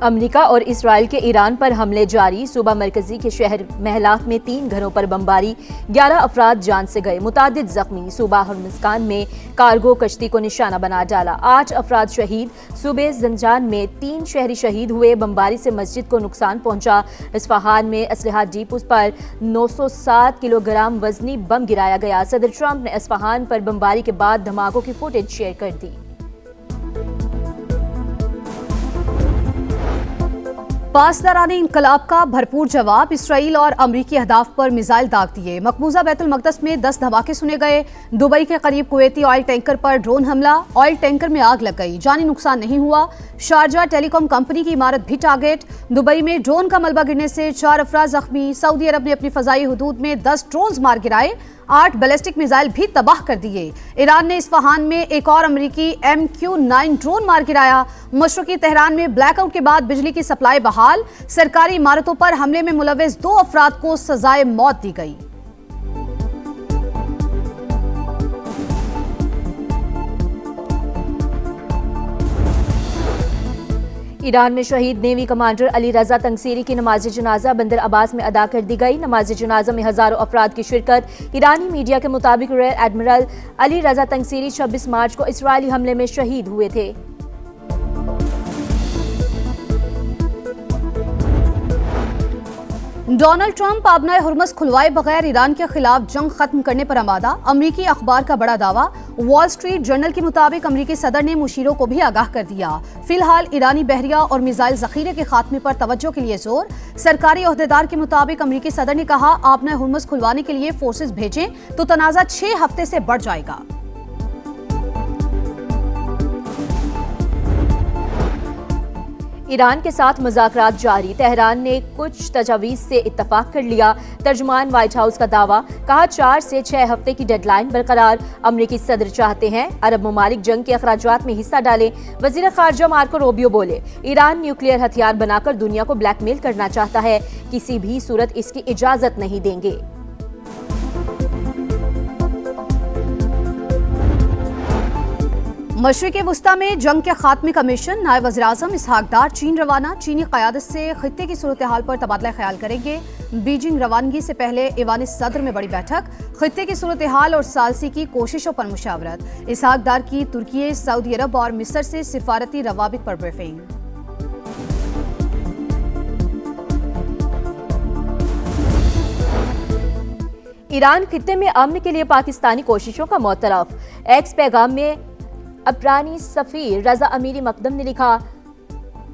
America और Israel के Iran पर हमले जारी। सुबह मरकजी के शहर महलाक में 3 घरों पर बमबारी, 11 अफराद जान से गए, मुतादिद जख्मी। सुबह हर्मुज़गान में कार्गो कश्ती को निशाना बना डाला, 8 अफराद शहीद। सुबह जंजान में 3 शहरी शहीद हुए, बमबारी से मस्जिद को नुकसान पहुंचा। इस्फहान में असलहा डिपो पर 907 किलोग्राम वजनी बम गिराया गया। सदर ट्रंप ने इस्फहान पर बमबारी के बाद धमाकों की फुटेज शेयर कर दी। पासदाराने इनकलाब का भरपूर जवाब, इसराइल और अमरीकी अहदाफ पर मिसाइल दाग दिए। मकबूजा बैतुल मकदस में 10 धमाके सुने गए। दुबई के करीब कुवैती ऑयल टैंकर पर ड्रोन हमला, ऑयल टैंकर में आग लग गई, जानी नुकसान नहीं हुआ। शारजा टेलीकॉम कंपनी की इमारत भी टारगेट। दुबई में ड्रोन का मलबा गिरने से 4 अफराद जख्मी। सऊदी अरब ने अपनी फजाई हुदूद में 10 ड्रोन मार गिराए, 8 बैलिस्टिक मिसाइल भी तबाह कर दिए। ईरान ने इस्फहान में एक और अमरीकी MQ-9 ड्रोन मार गिराया। मशरकी तेहरान में ब्लैकआउट के बाद बिजली की सप्लाई बहाल। सरकारी इमारतों पर हमले में मुलव्विस 2 अफराद को सजाए मौत दी गई। ईरान में शहीद नेवी कमांडर अली रजा तंगसीरी की नमाज जनाजा बंदर अब्बास में अदा कर दी गई। नमाज जनाजा में हजारों अफराद की शिरकत। ईरानी मीडिया के मुताबिक रियर एडमिरल अली रजा तंगसीरी 26 मार्च को इजरायली हमले में शहीद हुए थे। डोनाल्ड ट्रंप आबनाए हुर्मुज़ खुलवाए बगैर ईरान के खिलाफ जंग खत्म करने पर आमादा। अमरीकी अखबार का बड़ा दावा। वॉल स्ट्रीट जर्नल के मुताबिक अमरीकी सदर ने मुशीरों को भी आगाह कर दिया। फिलहाल ईरानी बहरिया और मिसाइल जखीरे के खात्मे पर तवज्जो के लिए जोर। सरकारी ओहदेदार के मुताबिक अमरीकी सदर ने कहा, आबनाए हुर्मुज़ खुलवाने के लिए फोर्सेस भेजें तो तनाज़ा 6 हफ्ते से बढ़ जाएगा। ईरान के साथ मुज़ाकरात जारी। तेहरान ने कुछ तजावीज़ से इत्तफाक कर लिया। तर्जुमान व्हाइट हाउस का दावा, कहा 4 से 6 हफ्ते की डेडलाइन बरकरार। अमरीकी सदर चाहते हैं अरब ममालिक जंग के अखराजात में हिस्सा डालें। वज़ीर ख़ारजा मार्को रूबियो बोले, ईरान न्यूक्लियर हथियार बनाकर दुनिया को ब्लैकमेल करना चाहता है, किसी भी सूरत इसकी इजाज़त नहीं देंगे। मशरिक़ वुस्ता में जंग के खात्मे का मिशन। नायब वज़ीर-ए-आज़म इसहाक डार चीन रवाना। चीनी क़यादत से खित्ते की सूरत हाल पर तबादला ख्याल करेंगे। बीजिंग रवानगी से पहले ईवान सदर में बड़ी बैठक। खित्ते की सूरत हाल और सालसी की कोशिशों पर मुशावरत। इसहाक डार की तुर्की, सऊदी अरब और मिस्र से सिफारती रवाबित पर ब्रीफिंग। ईरान खित्ते में अमन के लिए पाकिस्तानी कोशिशों का मोतरफ। एक्स पैगाम में अफरानी सफीर रजा अमीरी मकदम ने लिखा,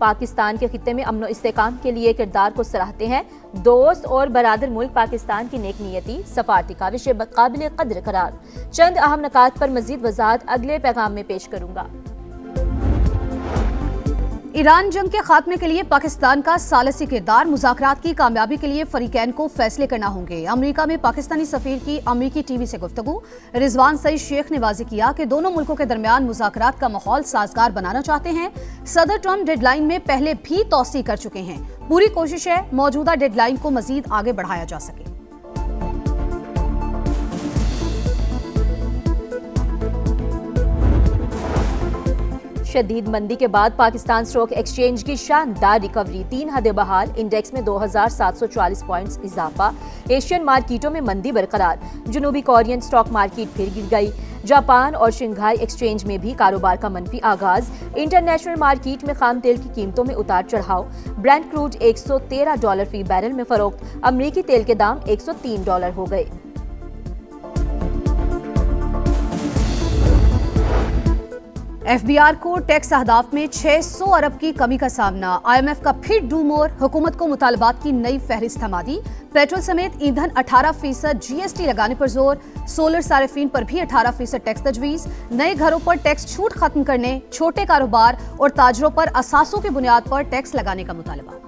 पाकिस्तान के खित्ते में अमन और इस्तेकाम के लिए किरदार को सराहते हैं। दोस्त और बरादर मुल्क पाकिस्तान की नेक नियति, सफारती काविश काबिल कदर करार। चंद अहम नकात पर मजीद वजाहत अगले पैगाम में पेश करूंगा। ईरान जंग के खात्मे के लिए पाकिस्तान का सालसी किरदार। मुज़ाकरात की कामयाबी के लिए फरीकैन को फैसले करना होंगे। अमेरिका में पाकिस्तानी सफीर की अमेरिकी टीवी से गुफ्तगू। रिजवान सईद शेख ने वाज़ेह किया कि दोनों मुल्कों के दरमियान मुज़ाकरात का माहौल साजगार बनाना चाहते हैं। सदर ट्रंप डेडलाइन में पहले भी तौसीह कर चुके हैं। पूरी कोशिश है मौजूदा डेडलाइन को मजीद आगे बढ़ाया जा सके। शदीद मंदी के बाद पाकिस्तान स्टॉक एक्सचेंज की शानदार रिकवरी। 3 हदें बहाल। इंडेक्स में 2740 पॉइंट्स इजाफा। एशियन मार्केटों में मंदी बरकरार। जनूबी कोरियन स्टॉक मार्केट फिर गिर गई। जापान और शंघाई एक्सचेंज में भी कारोबार का मनफी आगाज। इंटरनेशनल मार्केट में खाम तेल की कीमतों में उतार चढ़ाव। ब्रेंट क्रूड $113 फी बैरल में फरोख्त। अमरीकी तेल के दाम $103 हो गए। FBR को टैक्स अहदाफ में 600 अरब की कमी का सामना। IMF का फिर डू मोर। हुकूमत को मुतालबात की नई फहरिस्त थमा दी। पेट्रोल समेत ईंधन 18% GST लगाने पर जोर। सोलर सारिफीन पर भी 18% टैक्स तजवीज़। नए घरों पर टैक्स छूट खत्म करने, छोटे कारोबार और ताजरों पर असासों की बुनियाद पर टैक्स लगाने का मुतालबा।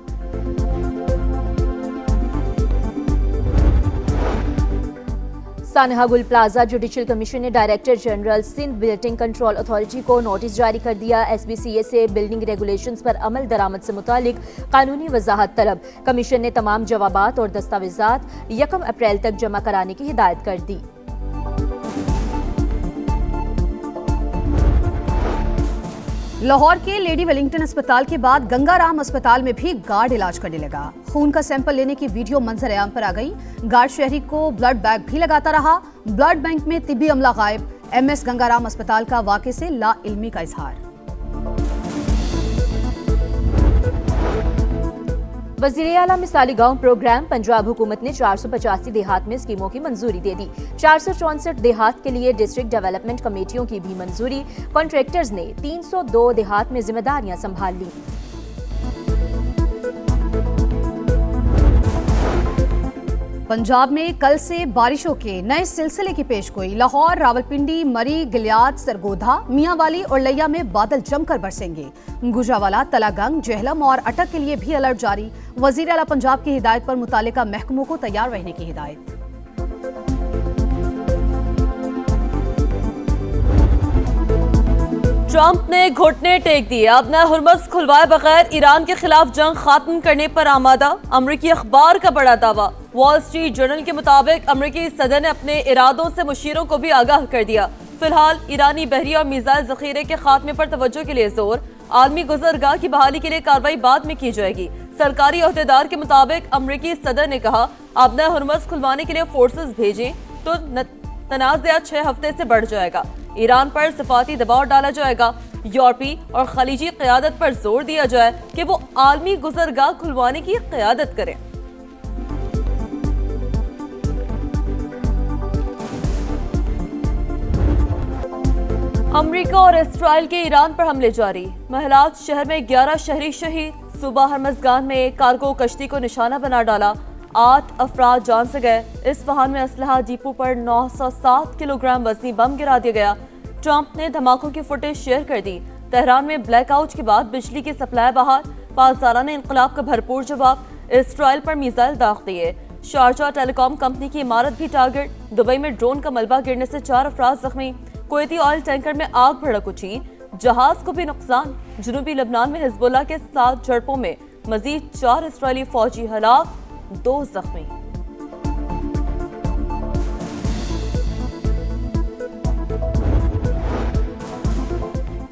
सानहा गुल प्लाजा जुडिशल कमीशन ने director general Sindh building control authority को नोटिस जारी कर दिया। SBCA से बिल्डिंग रेगुलेशंस पर अमल दरामद से मुतालिक कानूनी वजाहत तलब। कमीशन ने तमाम जवाबात और दस्तावेजात 1 अप्रैल तक जमा कराने की हिदायत कर दी। लाहौर के लेडी वेलिंगटन अस्पताल के बाद गंगाराम अस्पताल में भी गार्ड इलाज करने लगा। खून का सैंपल लेने की वीडियो मंजर आम पर आ गई। गार्ड शहरी को ब्लड बैग भी लगाता रहा। ब्लड बैंक में तिब्बी अमला गायब। एमएस गंगाराम अस्पताल का वाकये से लाइल्मी का इजहार। वज़ीर आला मिसाली गांव प्रोग्राम पंजाब हुकूमत ने 485 देहात में स्कीमों की मंजूरी दे दी। 464 देहात के लिए डिस्ट्रिक्ट डेवलपमेंट कमेटियों की भी मंजूरी। कॉन्ट्रैक्टर्स ने 302 देहात में जिम्मेदारियां संभाल ली। पंजाब में कल से बारिशों के नए सिलसिले की पेशगोई। लाहौर, रावलपिंडी, मरी, गिलियाद, सरगोधा, मियांवाली और लिया में बादल जमकर बरसेंगे। गुजरावाला, तलागंग, जेहलम और अटक के लिए भी अलर्ट जारी। वज़ीर आला पंजाब की हिदायत पर मुतालिका महकमों को तैयार रहने की हिदायत। ट्रंप ने घुटने टेक दिए। अपना हुर्मस खुलवाए बगैर ईरान के खिलाफ जंग खत्म करने पर आमादा। अमरीकी अखबार का बड़ा दावा। वॉल स्ट्रीट जर्नल के मुताबिक अमरीकी सदर ने अपने इरादों से मुशीरों को भी आगाह कर दिया। फिलहाल ईरानी बहरी और मिसाइल जखीरे के खात्मे पर तवज्जो के लिए जोर। आलमी गुजरगाह की बहाली के लिए कार्रवाई बाद में की जाएगी। सरकारी अहदेदार के मुताबिक अमरीकी सदर ने कहा, अपना हुर्मस खुलवाने के लिए फोर्सेस भेजें तो तनाज़ा 6 हफ्ते से बढ़ जाएगा। ईरान पर सिफाती दबाव डाला जाएगा। यूरोपी और खलीजी क़यादत पर जोर दिया जाए कि वो आलमी गुजरगाह खुलवाने की क़यादत करें। अमेरिका और इसराइल के ईरान पर हमले जारी। महलात शहर में 11 शहरी शहीद। सूबा हरमज़गान में कार्गो कश्ती को निशाना बना डाला। 8 अफराद जान से गए। इस्फहान में असलहा डिपो पर 907 किलोग्राम वजनी बम गिरा दिया गया। ट्रंप ने धमाकों की फुटेज शेयर कर दी। तेहरान में ब्लैकआउट के बाद बिजली की सप्लाई बहाल। पासदाराना इंकलाब का भरपूर जवाब। इसराइल पर मिसाइल दाग दिए। शारजा टेलीकॉम कंपनी की इमारत भी टारगेट। दुबई में ड्रोन का मलबा गिरने से 4 अफराद जख्मी। कुवैती ऑयल टैंकर में आग भड़क उठी। जहाज को भी नुकसान। जनूबी लबनान में हिजबुल्लाह के साथ झड़पों में मजीद 4 इस्राएली फौजी हलाक, 2 जख्मी।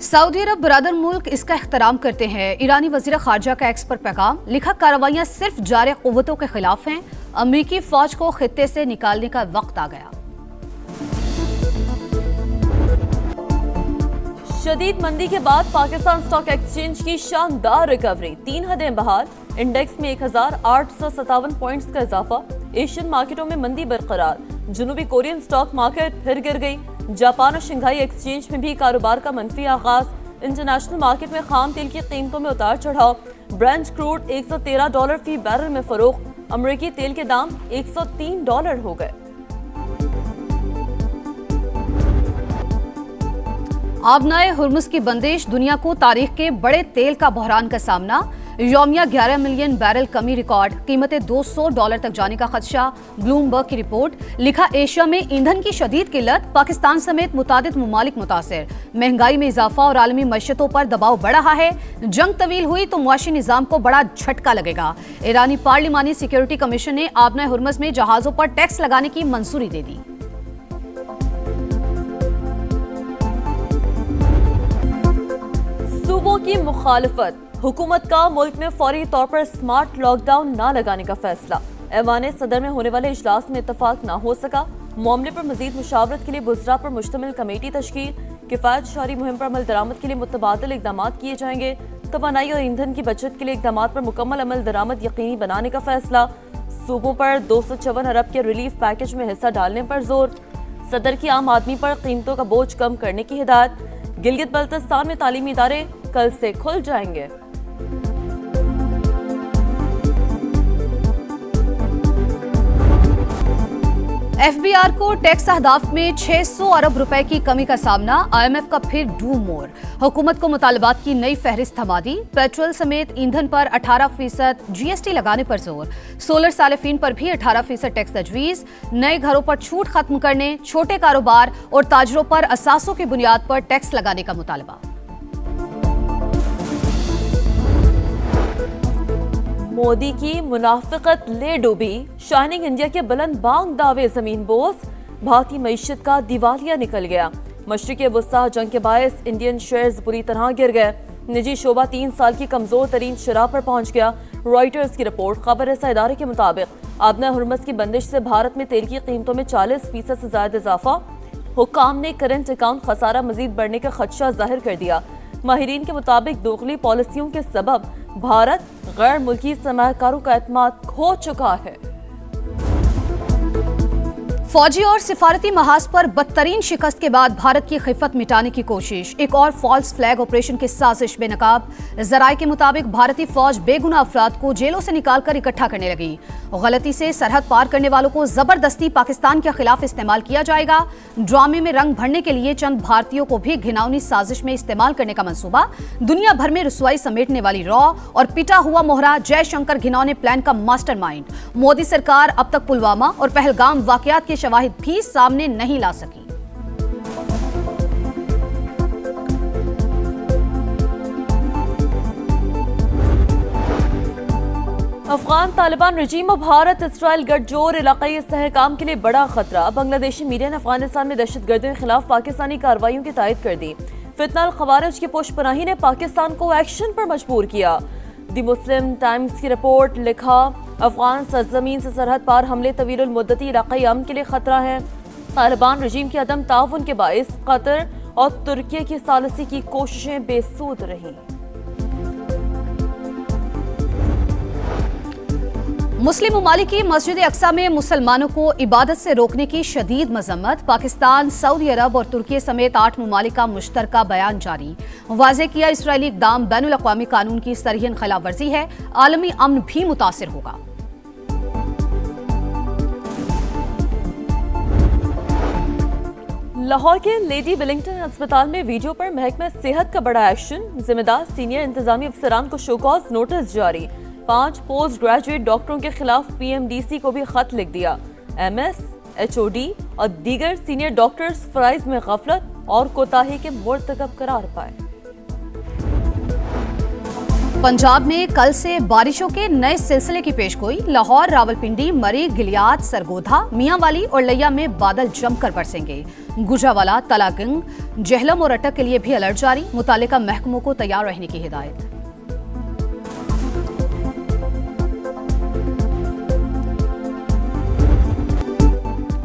सऊदी अरब बरादर मुल्क इसका एहतराम करते हैं। ईरानी वजीर खारजा का एक्स पर पैगाम लिखा, कार्रवाइयां सिर्फ जारे कुव्वतों के खिलाफ हैं। अमरीकी फौज को खित्ते से निकालने का वक्त आ गया। शदीद मंदी के बाद पाकिस्तान स्टॉक एक्सचेंज की शानदार रिकवरी। 3 हदें बहाल। इंडेक्स में 1857 पॉइंट्स का इजाफा। एशियन मार्केटों में मंदी बरकरार। जनूबी कोरियन स्टॉक मार्केट फिर गिर गई। जापान और शंघाई एक्सचेंज में भी कारोबार का मंफी आगाज। इंटरनेशनल मार्केट में खाम तेल की कीमतों में उतार चढ़ाव। ब्रेंट क्रूड $113 फी बैरल में फरोख्त। अमरीकी तेल के दाम $103 हो गए। आबनाए हुर्मुज की बंदिश, दुनिया को तारीख के बड़े तेल का बहरान का सामना। यौमिया 11 मिलियन बैरल कमी रिकॉर्ड। कीमतें $200 तक जाने का खदशा। ब्लूमबर्ग की रिपोर्ट। लिखा, एशिया में ईंधन की शदीद किल्लत। पाकिस्तान समेत मुतादिद ममालिक मुतासिर। महंगाई में इजाफा और आलमी मईशतों पर दबाव बढ़ रहा है। जंग तवील हुई तो मुआशी निजाम को बड़ा झटका लगेगा। ईरानी पार्लिमानी सिक्योरिटी कमीशन ने आबनाए हुर्मुज में जहाजों पर टैक्स लगाने की मंजूरी दे दी। सूबों की मुखालफत। हुकूमत का मुल्क में फौरी तौर पर स्मार्ट लॉकडाउन न लगाने का फैसला। ऐवान सदर में होने वाले इजलास में इत्तफाक न हो सका। मामले पर मजीद मुशावरत के लिए बुजरा पर मुश्तमिल कमेटी तश्कील। किफायत शहरी मुहिम पर अमल दरामद के लिए मुतबादिल इकदाम किए जाएंगे। तवानाई और ईंधन की बचत के लिए इकदाम पर मुकम्मल अमल दरामद यकीनी बनाने का फैसला। सूबों पर 254 अरब के रिलीफ पैकेज में हिस्सा डालने पर जोर। सदर की आम आदमी पर कीमतों का बोझ कम करने की हिदायत। गिलगित बल्तिस्तान में तालीमी इदारे कल से खुल जाएंगे। एफबीआर को टैक्स अहदाफ में 600 अरब रुपए की कमी का सामना। IMF का फिर डू मोर। हुकूमत को मुतालबात की नई फहरिस्त थमा दी। पेट्रोल समेत ईंधन पर 18% GST लगाने पर जोर। सोलर सालिफीन पर भी 18% टैक्स तजवीज। नए घरों पर छूट खत्म करने, छोटे कारोबार और ताजरों पर असासों की बुनियाद पर टैक्स लगाने का मुतालबा। मोदी की मुनाफिकत ले डूबी। शाइनिंग इंडिया के बुलंद बांग दावे जमीन बोस। भारतीय मईशत का दिवालिया निकल गया। मशरिक़ी वस्ता जंग के बायस इंडियन शेयर्स बुरी तरह गिर गए। निजी शोबा 3 साल की कमजोर तरीन शराह पर पहुंच गया। रॉयटर्स की रिपोर्ट। खबर रसा इदारे के मुताबिक आबना हुर्मुज़ की बंदिश से भारत में तेल की कीमतों में 40% से ज्यादा इजाफा। हुक्काम ने करंट अकाउंट खसारा मजीद बढ़ने का खदशा जाहिर कर दिया। माहिरीन के मुताबिक दोगली पॉलिसियों के सबब भारत गैर मुल्की सरमायाकारों का एतमाद खो चुका है। फौजी और सिफारती महाज पर बदतरीन शिकस्त के बाद भारत की खिफत मिटाने की कोशिश। एक और फॉल्स फ्लैग ऑपरेशन की साजिश बेनकाब। जराये के मुताबिक भारतीय फौज बेगुनाह अफराद को जेलों से निकालकर इकट्ठा करने लगी। गलती से सरहद पार करने वालों को जबरदस्ती पाकिस्तान के खिलाफ इस्तेमाल किया जाएगा। ड्रामे में रंग भरने के लिए चंद भारतीयों को भी घिनौनी साजिश में इस्तेमाल करने का मंसूबा। दुनिया भर में रुसवाई समेटने वाली रॉ और पिटा हुआ मोहरा जयशंकर घिनौने प्लान का मास्टरमाइंड। मोदी सरकार अब तक पुलवामा और पहलगाम वाकयात के शवाहिद भी सामने नहीं ला सकी। अफगान तालिबान रजीम और भारत इसराइल गठजोड़ इलाकाई इस्तेहकाम के लिए बड़ा खतरा। बांग्लादेशी मीडिया ने अफगानिस्तान में दहशतगर्दियों के खिलाफ पाकिस्तानी कार्रवाइयों की तायद कर दी। फितनल खवारिज की पुशपनाही ने पाकिस्तान को एक्शन पर मजबूर किया। द मुस्लिम टाइम्स की रिपोर्ट। लिखा, अफगान सरजमीन से सरहद पार हमले तवील मुद्दती इलाकाई अमन के लिए खतरा है। तालिबान रजीम के अदम ताउन के बायस कतर और तुर्की की सालिसी की कोशिशें बेसूद रहीं। मुस्लिम ममालिक की मस्जिद अक्सा में मुसलमानों को इबादत से रोकने की शदीद मजम्मत। पाकिस्तान, सऊदी अरब और तुर्की समेत 8 ममालिक का मुश्तरका बयान जारी। वाज़ेह किया, इसराइली इक़दाम बैनुल अक़वामी कानून की सरहिन खिलाफ वर्जी है। आलमी अमन भी मुतासिर होगा। लाहौर के लेडी विलिंगटन अस्पताल में वीडियो पर महकमा सेहत का बड़ा एक्शन। जिम्मेदार सीनियर इंतजामी अफसरान को शोकॉज नोटिस जारी। 5 पोस्ट ग्रेजुएट डॉक्टरों के खिलाफ PMDC को भी खत लिख दिया। MS, HOD और दीगर सीनियर डॉक्टर्स फराइज में गफलत और कोताही के मुर्तकब करार पाए। पंजाब में कल से बारिशों के नए सिलसिले की पेशगोई। लाहौर, रावलपिंडी, मरी, गिलियात, सरगोधा, मियांवाली और लिया में बादल जमकर बरसेंगे। गुजरावाला, तलागंग, जहलम और अटक के लिए भी अलर्ट जारी। मुतालिका महकमों को तैयार रहने की हिदायत।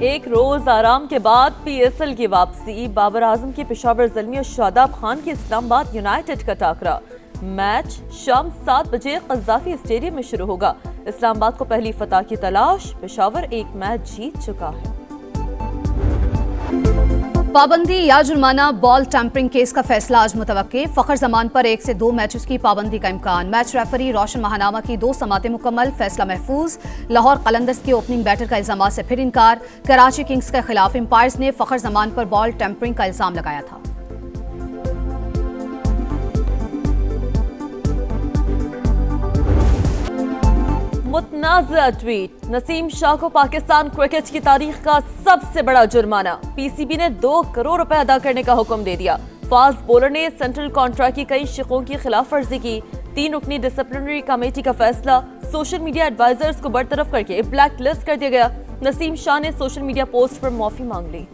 एक रोज आराम के बाद PSL की वापसी। बाबर आजम की पेशावर ज़ल्मी और शादाब खान की इस्लामाबाद यूनाइटेड का टाकरा। मैच शाम 7 बजे क़ज़्ज़ाफ़ी स्टेडियम में शुरू होगा। इस्लामाबाद को पहली फतह की तलाश। पेशावर एक मैच जीत चुका है। पाबंदी या जुर्माना बॉल टैंपरिंग केस का फैसला आज मुतवक्के। फखर जमान पर 1 से 2 मैचेस की पाबंदी का इम्कान। मैच रेफरी रोशन महानामा की 2 समातें मुकम्मल। फैसला महफूज। लाहौर कलंदर्स के ओपनिंग बैटर का इल्जाम से फिर इनकार। कराची किंग्स के खिलाफ एम्पायर्स ने फखर जमान पर बॉल टैंपरिंग का इल्जाम लगाया था। मुतनाज़ा ट्वीट। नसीम शाह को पाकिस्तान क्रिकेट की तारीख का सबसे बड़ा जुर्माना। PCB ने 2 करोड़ रुपए अदा करने का हुक्म दे दिया। फास्ट बॉलर ने सेंट्रल कॉन्ट्रैक्ट की कई शिकों की खिलाफ वर्जी की। 3 रुकनी डिसिप्लिनरी कमेटी का फैसला। सोशल मीडिया एडवाइजर्स को बरतरफ करके ब्लैक लिस्ट कर दिया गया। नसीम शाह ने सोशल मीडिया पोस्ट पर माफी मांग ली।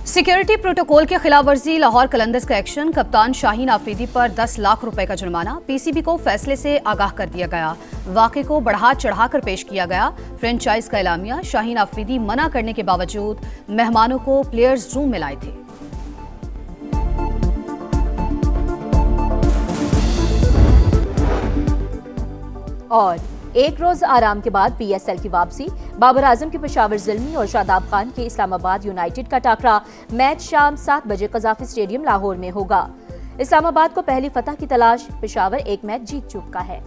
सिक्योरिटी प्रोटोकॉल की खिलाफ वर्जी। लाहौर कलंदर्स का एक्शन। कप्तान शाहीन आफरीदी पर 10 लाख रुपए का जुर्माना। PCB को फैसले से आगाह कर दिया गया। वाक़े को बढ़ा चढ़ाकर पेश किया गया। फ्रेंचाइज का एलामिया। शाहीन आफरीदी मना करने के बावजूद मेहमानों को प्लेयर्स रूम में लाए थे। और एक रोज आराम के बाद PSL की वापसी। बाबर आजम के पेशावर ज़ल्मी और शादाब खान के इस्लामाबाद यूनाइटेड का टाकरा। मैच शाम 7 बजे क़ज़्ज़ाफ़ी स्टेडियम लाहौर में होगा। इस्लामाबाद को पहली फतह की तलाश। पेशावर एक मैच जीत चुका है।